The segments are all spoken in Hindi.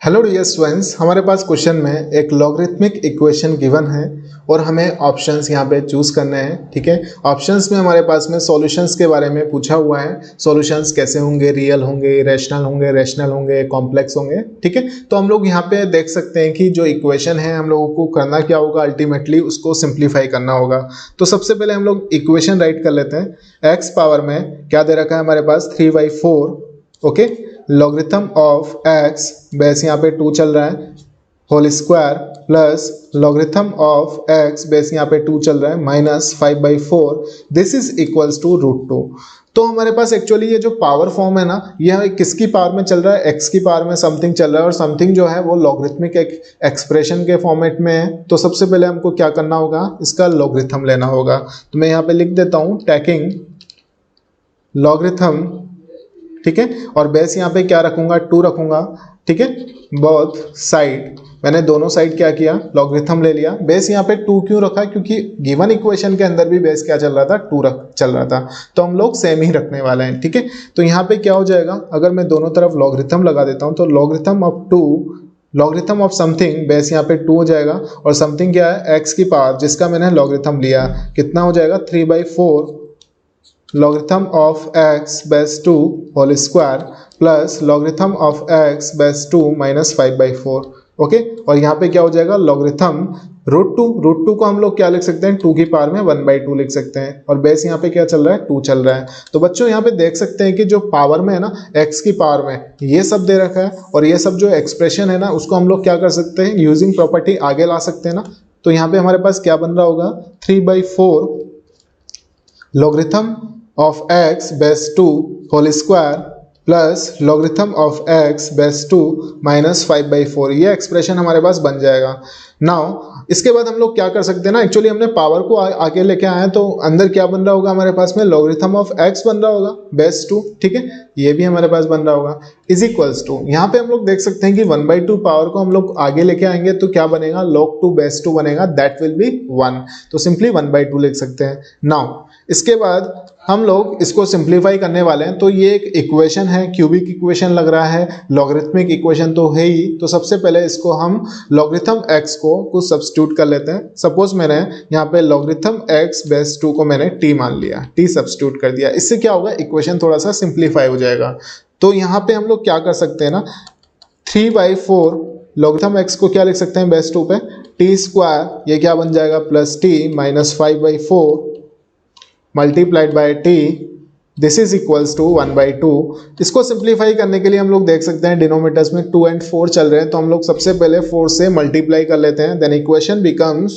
हेलो डियर स्टूडेंट्स, हमारे पास क्वेश्चन में एक लॉगरिथमिक इक्वेशन गिवन है और हमें ऑप्शंस यहाँ पे चूज करने हैं। ठीक है, ऑप्शंस में हमारे पास में सॉल्यूशंस के बारे में पूछा हुआ है। सॉल्यूशंस कैसे होंगे, रियल होंगे, रैशनल होंगे, कॉम्प्लेक्स होंगे। ठीक है, तो हम लोग यहाँ पे देख सकते हैं कि जो इक्वेशन है हम लोगों को करना क्या होगा, अल्टीमेटली उसको सिंप्लीफाई करना होगा। तो सबसे पहले हम लोग इक्वेशन राइट कर लेते हैं। एक्स पावर में क्या दे रखा है हमारे पास 3/4। Okay, logarithm of x base यहाँ पे 2 चल रहा है whole square plus logarithm of x base यहाँ पे 2 चल रहा है minus 5/4। This is equals to √2। तो हमारे पास एक्चुअली ये जो पावर फॉर्म है ना, यह किसकी पावर में चल रहा है, एक्स की पावर में समथिंग चल रहा है और समथिंग जो है वो लॉगरिथमिक एक एक्सप्रेशन के फॉर्मेट में है। तो सबसे पहले हमको क्या करना होगा, इसका लॉगरिथम लेना होगा। तो मैं यहाँ पे लिख देता हूँ टेकिंग लॉगरिथम। ठीक है, और बेस यहाँ पे क्या रखूंगा, 2 रखूंगा। ठीक है, बोथ साइड मैंने दोनों साइड क्या किया, लॉगरिथम ले लिया। बेस यहाँ पे 2 क्यों रखा, क्योंकि गिवन इक्वेशन के अंदर भी बेस क्या चल रहा था, 2 चल रहा था। तो हम लोग सेम ही रखने वाले हैं। ठीक है, तो यहाँ पे क्या हो जाएगा, अगर मैं दोनों तरफ लॉगरिथम लगा देता हूँ तो logarithm of 2, logarithm of something base यहाँ पे 2 हो जाएगा और समथिंग क्या है, एक्स की पावर जिसका मैंने लॉगरिथम लिया, कितना हो जाएगा 3/4 logarithm of x base 2 whole square plus logarithm of x base 2 minus 5/4। Okay, और यहाँ पे क्या हो जाएगा, लॉगरिथम √2 को हम लोग क्या लिख सकते हैं, 2 की पावर में 1/2 लिख सकते हैं और बेस यहाँ पे क्या चल रहा है, 2 चल रहा है। तो बच्चों यहाँ पे देख सकते हैं कि जो पावर में है ना, x की पावर में ये सब दे रखा है और ये सब जो एक्सप्रेशन है ना, उसको हम लोग क्या कर सकते हैं, यूजिंग प्रॉपर्टी आगे ला सकते हैं ना। तो यहाँ पे हमारे पास क्या बन रहा होगा, 3/4 logarithm of x base 2 whole square plus logarithm of x base 2 minus 5/4। ये एक्सप्रेशन हमारे पास बन जाएगा। नाउ इसके बाद हम लोग क्या कर सकते हैं ना, एक्चुअली हमने पावर को आगे लेके आए हैं तो अंदर क्या बन रहा होगा हमारे पास में, लॉगरिथम ऑफ x बन रहा होगा बेस 2। ठीक है, ये भी हमारे पास बन रहा होगा इज इक्वल्स टू, यहाँ पे हम लोग देख सकते हैं कि 1/2 पावर को हम लोग आगे लेके आएंगे तो क्या बनेगा, log 2 बेस 2 बनेगा, दैट विल बी 1। तो सिंपली 1/2 लिख सकते हैं। नाउ इसके बाद हम लोग इसको सिंप्लीफाई करने वाले हैं। तो ये एक इक्वेशन है, क्यूबिक इक्वेशन लग रहा है, लॉगरिथमिक इक्वेशन तो है ही। तो सबसे पहले इसको हम लॉगरिथम x को कुछ सब्स्टिट्यूट कर लेते हैं। सपोज मैंने यहाँ पे लॉगरिथम x बेस 2 को मैंने t मान लिया, t सब्स्टिट्यूट कर दिया। इससे क्या होगा, इक्वेशन थोड़ा सा सिंप्लीफाई हो जाएगा। तो यहाँ पे हम लोग क्या कर सकते हैं ना, 3/4 लॉगरिथम x को क्या लिख सकते हैं बेस 2 पे, t स्क्वायर, ये क्या बन जाएगा plus t minus 5/4 multiplied by t, this is equals to 1/2। इसको सिंप्लीफाई करने के लिए हम लोग देख सकते हैं डिनोमिनेटर्स में 2 और 4 चल रहे हैं, तो हम लोग सबसे पहले 4 से मल्टीप्लाई कर लेते हैं। Then equation becomes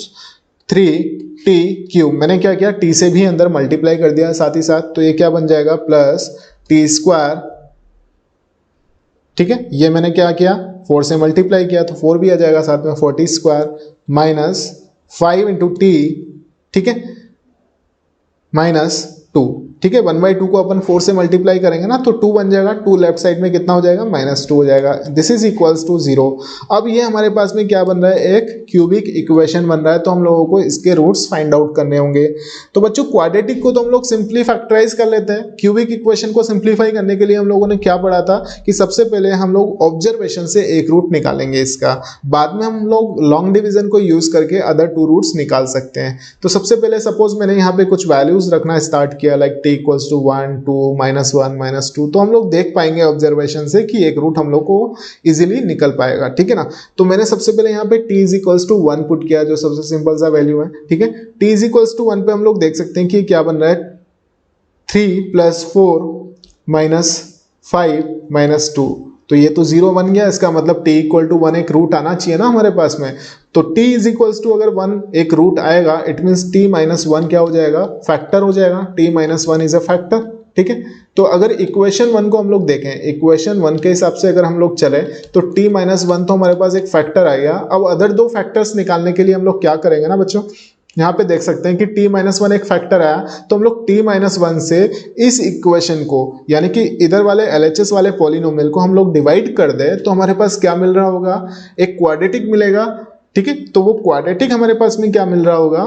3t3। मैंने क्या किया, t से भी अंदर मल्टीप्लाई कर दिया साथ ही साथ, तो ये क्या बन जाएगा प्लस t स्क्वायर। ठीक है, ये मैंने क्या किया, 4 से मल्टीप्लाई किया तो 4 भी आ जाएगा साथ में, 4t square minus 5 into T, ठीक है, माइनस 2। ठीक है, 1/2 को अपन 4 से मल्टीप्लाई करेंगे ना तो 2 बन जाएगा, 2 लेफ्ट साइड में कितना हो जाएगा, -2 हो जाएगा। This is equals to 0। अब ये हमारे पास में क्या बन रहा है, एक क्यूबिक इक्वेशन बन रहा है। तो हम लोगों को इसके रूट्स फाइंड आउट करने होंगे। तो बच्चों क्वाड्रेटिक को तो हम लोग सिंपली फैक्टराइज कर लेते हैं। क्यूबिक इक्वेशन को सिंप्लीफाई करने के लिए हम लोगों ने क्या पढ़ा था कि सबसे पहले हम लोग ऑब्जर्वेशन से एक रूट निकालेंगे इसका, बाद में हम लोग लॉन्ग डिवीजन को यूज करके अदर 2 रूट्स निकाल सकते हैं। तो सबसे पहले सपोज मैंने यहाँ पे कुछ वैल्यूज रखना स्टार्ट किया, लाइक t इक्वल्स टू 1 2 -1 -2। तो हम लोग देख पाएंगे ऑब्जर्वेशन से कि एक रूट हम लोग को इजीली निकल पाएगा। ठीक है ना, तो मैंने सबसे पहले यहाँ पे t is equals to 1 put किया, जो सबसे सिंपल सा वैल्यू है। ठीक है, t इज इक्वल्स टू 1 पे हम लोग देख सकते हैं कि क्या बन रहा है, 3 + 4 - 5 - 2। तो ये तो 0 बन गया, इसका मतलब t = 1 एक रूट आना चाहिए ना हमारे पास में। तो t इज इक्वल्स टू अगर 1 एक रूट आएगा, इट मींस t - 1 क्या हो जाएगा, फैक्टर हो जाएगा। t - 1 is a factor. ठीक है, तो अगर इक्वेशन 1 को हम लोग देखें, इक्वेशन 1 के हिसाब से अगर हम लोग चले तो t - 1 तो हमारे पास एक फैक्टर आएगा। अब अदर 2 फैक्टर्स निकालने के लिए हम लोग क्या करेंगे ना बच्चों, यहाँ पे देख सकते हैं कि t - 1 एक फैक्टर आया, तो हम लोग t - 1 से इस इक्वेशन को, यानी कि इधर वाले LHS वाले पॉलिनोमियल को हम लोग डिवाइड कर दे तो हमारे पास क्या मिल रहा होगा, एक क्वाड्रेटिक मिलेगा। ठीक है, तो वो क्वाड्रेटिक हमारे पास में क्या मिल रहा होगा,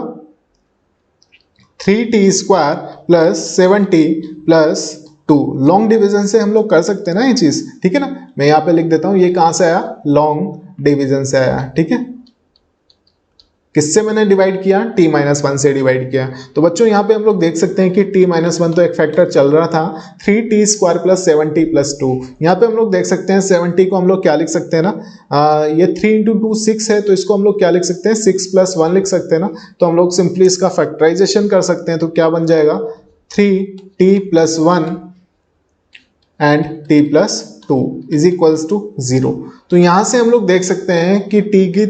3t² plus 7t plus 2। Long division से हम लोग कर सकते हैं ना ये चीज। ठीक है ना, मैं यहाँ पे लिख देता हूँ, ये कहाँ से आया, लॉन्ग डिवीजन से आया, ठीक है। किससे मैंने डिवाइड किया, t-1 से डिवाइड किया। तो बच्चों यहाँ पे हम लोग देख सकते हैं कि t-1 तो एक फैक्टर चल रहा था 3t² + 7t + 2। यहाँ पे हम लोग देख सकते हैं 7t को हम लोग क्या लिख सकते हैं ना, ये 3 × 2 6 है, तो इसको हम लोग क्या लिख सकते हैं, 6 + 1 लिख सकते हैं ना। तो हम लोग सिंपली इसका फैक्टराइजेशन कर सकते हैं, तो क्या बन जाएगा 3t + 1 एंड t + 2 = 0। तो यहां से हम लोग देख सकते हैं कि t की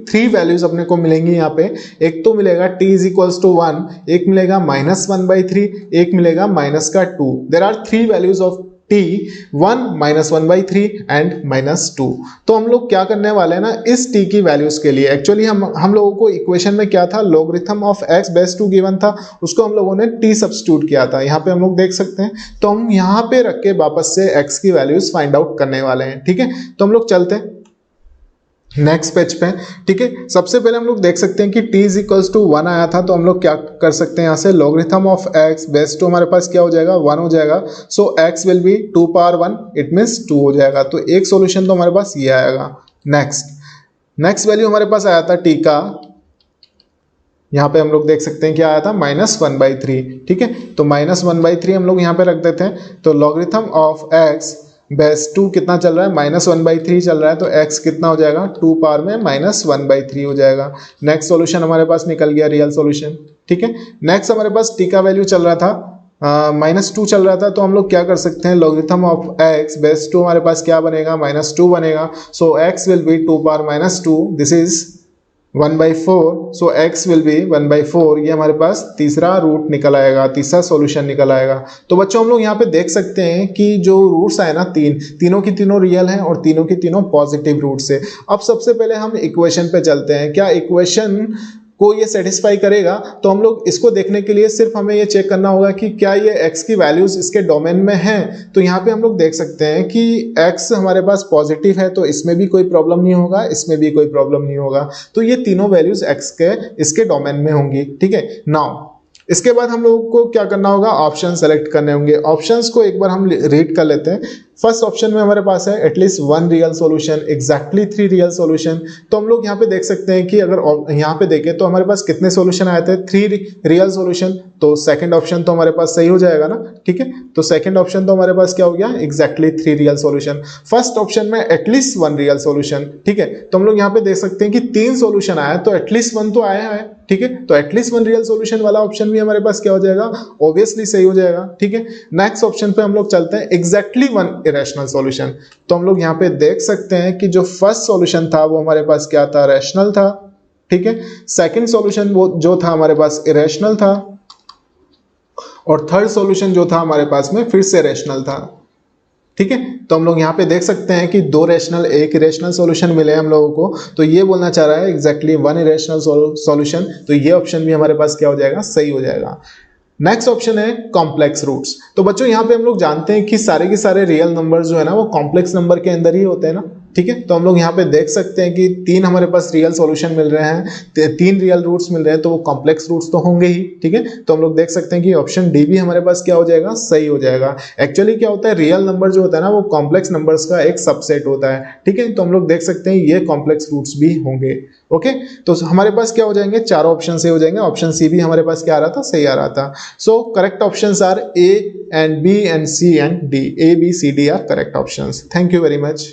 थ्री वैल्यूज अपने को मिलेंगी यहाँ पे। एक तो मिलेगा t = 1, एक मिलेगा -1/3, एक मिलेगा -2। There are 3 values of t, 1, -1/3 and -2। तो हम लोग क्या करने वाले हैं ना, इस t की वैल्यूज के लिए एक्चुअली हम लोगों को इक्वेशन में क्या था, logarithm of x base 2 given था, उसको हम लोगों ने t सब्स्टिट्यूट किया था। यहाँ पे हम लोग देख सकते हैं, तो हम यहाँ पे रख के वापस से x की वैल्यूज फाइंड आउट करने वाले हैं, ठीक है। तो हम लोग चलते हैं नेक्स्ट पेज पे, ठीक है। सबसे पहले हम लोग देख सकते हैं कि t = 1 आया था, तो हम लोग क्या कर सकते हैं, यहाँ से लॉगरिथम ऑफ x बेस 2 हमारे पास क्या हो जाएगा, 1 हो जाएगा। सो x will be 2^1, it means 2 हो जाएगा। तो एक सॉल्यूशन तो हमारे पास ये आएगा। नेक्स्ट वैल्यू हमारे पास आया था t का, यहाँ पे हम लोग देख सकते हैं क्या आया था, -1/3, ठीक है। तो -1/3 हम लोग यहाँ पे रख देते हैं। तो लॉगरिथम ऑफ x बेस 2 कितना चल रहा है, -1/3 चल रहा है, तो x कितना हो जाएगा, 2 पावर में -1/3 हो जाएगा। नेक्स्ट सॉल्यूशन हमारे पास निकल गया, रियल सॉल्यूशन, ठीक है। नेक्स्ट हमारे पास t का वैल्यू चल रहा था -2 चल रहा था, तो हम लोग क्या कर सकते हैं, लॉगरिथम ऑफ x बेस 2 हमारे पास क्या बनेगा, -2 बनेगा। सो x will be 2 power -2, this is 1/4। So x will be 1/4। ये हमारे पास तीसरा रूट निकल आएगा, तीसरा सॉल्यूशन निकल आएगा। तो बच्चों हम लोग यहाँ पे देख सकते हैं कि जो रूट्स आए ना, तीनों की तीनों रियल हैं और तीनों की तीनों पॉजिटिव रूट्स है। अब सबसे पहले हम इक्वेशन पे चलते हैं, क्या इक्वेशन को ये सेटिस्फाई करेगा। तो हम लोग इसको देखने के लिए सिर्फ हमें ये चेक करना होगा कि क्या ये x की वैल्यूज इसके डोमेन में हैं। तो यहाँ पे हम लोग देख सकते हैं कि x हमारे पास पॉजिटिव है, तो इसमें भी कोई प्रॉब्लम नहीं होगा, इसमें भी कोई प्रॉब्लम नहीं होगा। तो ये तीनों वैल्यूज x के इसके डोमेन में होंगी, ठीक है। नाउ इसके बाद हम लोगों को क्या करना होगा, ऑप्शन सेलेक्ट करने होंगे। ऑप्शंस को एक बार हम रीड कर लेते हैं। फर्स्ट ऑप्शन में हमारे पास है at least 1 real solution, exactly 3 real solution. तो हम लोग यहाँ पे देख सकते हैं कि अगर यहाँ पे देखें तो हमारे पास कितने सॉल्यूशन आए थे, 3 रियल सॉल्यूशन। तो सेकंड ऑप्शन तो हमारे पास सही हो जाएगा ना, ठीक है। तो सेकंड ऑप्शन तो हमारे पास क्या हो गया, exactly 3 real solution. First option में एटलीस्ट 1 रियल सॉल्यूशन, ठीक है। तो हम लोग यहाँ पे देख सकते हैं कि 3 सॉल्यूशन आया, तो एटलीस्ट 1 तो आया है, ठीक है। तो एटलीस्ट 1 रियल सॉल्यूशन वाला ऑप्शन भी हमारे पास क्या हो जाएगा, ऑब्वियसली सही हो जाएगा, ठीक है। नेक्स्ट ऑप्शन पे हम लोग चलते हैं, एग्जैक्टली 1 इरेशनल सॉल्यूशन। तो हम लोग यहाँ पे देख सकते हैं कि जो फर्स्ट सॉल्यूशन था वो हमारे पास क्या था, रैशनल था, ठीक है। सेकंड सॉल्यूशन वो जो था हमारे पास इरेशनल था, और थर्ड सॉल्यूशन जो था हमारे पास में फिर से रैशनल था, ठीक है। तो हम लोग यहाँ पे देख सकते हैं कि 2 रैशनल 1 इरेशनल सॉल्यूशन मिले हम लोगों को। तो ये बोलना चाह रहा है एग्जैक्टली 1 इरेशनल सॉल्यूशन। तो ये ऑप्शन भी हमारे पास क्या हो जाएगा, सही हो जाएगा। नेक्स्ट ऑप्शन है कॉम्प्लेक्स रूट्स। तो बच्चों यहाँ पे हम लोग जानते हैं कि सारे के सारे रियल नंबर जो है ना वो कॉम्प्लेक्स नंबर के अंदर ही होते हैं ना, ठीक है। तो हम लोग यहाँ पे देख सकते हैं कि 3 हमारे पास रियल सॉल्यूशन मिल रहे हैं, 3 रियल रूट्स मिल रहे हैं, तो वो कॉम्प्लेक्स रूट्स तो होंगे ही, ठीक है। तो हम लोग देख सकते हैं कि ऑप्शन डी भी हमारे पास क्या हो जाएगा, सही हो जाएगा। एक्चुअली क्या होता है, रियल नंबर जो होता है ना वो कॉम्प्लेक्स नंबर्स का एक सबसेट होता है, ठीक है। तो हम लोग देख सकते हैं ये कॉम्प्लेक्स रूट्स भी होंगे, ओके। तो हमारे पास क्या हो जाएंगे, 4 ऑप्शन से हो जाएंगे। ऑप्शन सी भी हमारे पास क्या आ रहा था, सही आ रहा था। So correct options are A and B and C and D. A, B, C, D are correct options. Thank you very much.